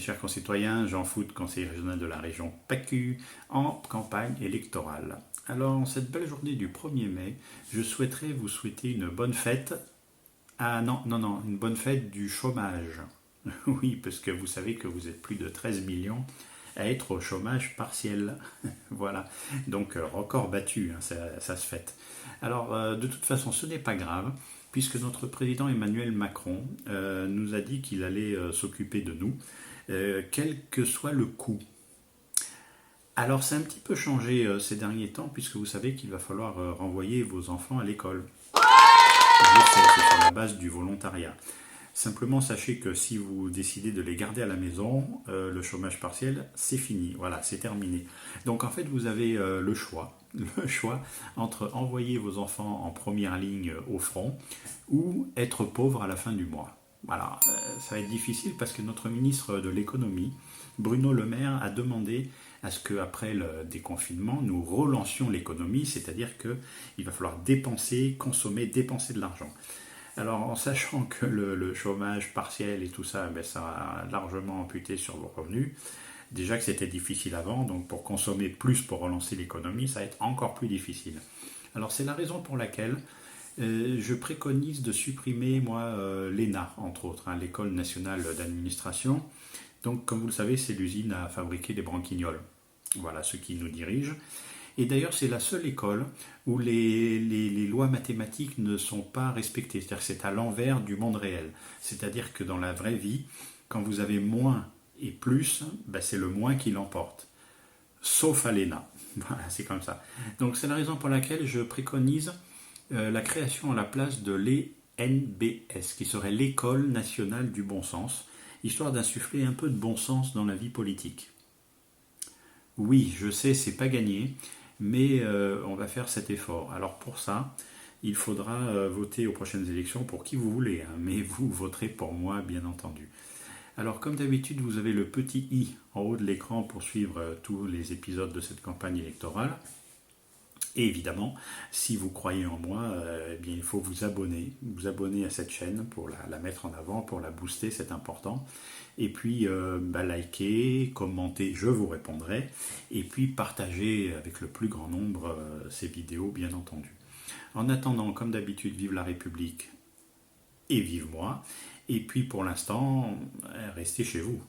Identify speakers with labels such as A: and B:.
A: chers concitoyens, Jean Foot, conseiller régional de la région PACU, en campagne électorale. Alors, en cette belle journée du 1er mai, je souhaiterais vous souhaiter une bonne fête. Ah non, non, non, une bonne fête du chômage. Oui, parce que vous savez que vous êtes plus de 13 millions à être au chômage partiel. Voilà, donc record battu, hein, ça se fête. Alors, de toute façon, ce n'est pas grave, puisque notre président Emmanuel Macron nous a dit qu'il allait s'occuper de nous, quel que soit le coût. Alors, c'est un petit peu changé ces derniers temps, puisque vous savez qu'il va falloir renvoyer vos enfants à l'école. Je sais, c'est sur la base du volontariat. Simplement, sachez que si vous décidez de les garder à la maison, le chômage partiel, c'est fini. Voilà, c'est terminé. Donc, en fait, vous avez le choix. Le choix entre envoyer vos enfants en première ligne au front ou être pauvre à la fin du mois. Voilà, ça va être difficile parce que notre ministre de l'économie, Bruno Le Maire, a demandé à ce qu'après le déconfinement, nous relancions l'économie, c'est-à-dire qu'il va falloir dépenser, consommer, dépenser de l'argent. Alors, en sachant que le chômage partiel et tout ça, ça a largement amputé sur vos revenus, déjà que c'était difficile avant, donc pour consommer plus pour relancer l'économie, ça va être encore plus difficile. Alors, c'est la raison pour laquelle je préconise de supprimer, moi, l'ENA, entre autres, hein, l'École nationale d'administration. Donc, comme vous le savez, c'est l'usine à fabriquer des branquignoles. Voilà ceux qui nous dirigent. Et d'ailleurs, c'est la seule école où les lois mathématiques ne sont pas respectées. C'est-à-dire que c'est à l'envers du monde réel. C'est-à-dire que dans la vraie vie, quand vous avez moins et plus, c'est le moins qui l'emporte. Sauf à l'ENA. Voilà, c'est comme ça. Donc c'est la raison pour laquelle je préconise la création à la place de l'ENBS, qui serait l'École nationale du bon sens, histoire d'insuffler un peu de bon sens dans la vie politique. Oui, je sais, c'est pas gagné, mais on va faire cet effort. Alors pour ça, il faudra voter aux prochaines élections pour qui vous voulez, hein, mais vous voterez pour moi, bien entendu. Alors comme d'habitude, vous avez le petit i en haut de l'écran pour suivre tous les épisodes de cette campagne électorale. Et évidemment, si vous croyez en moi, bien, il faut vous abonner à cette chaîne pour la mettre en avant, pour la booster, c'est important. Et puis, likez, commentez, je vous répondrai. Et puis, partagez avec le plus grand nombre ces vidéos, bien entendu. En attendant, comme d'habitude, vive la République et vive moi. Et puis, pour l'instant, restez chez vous.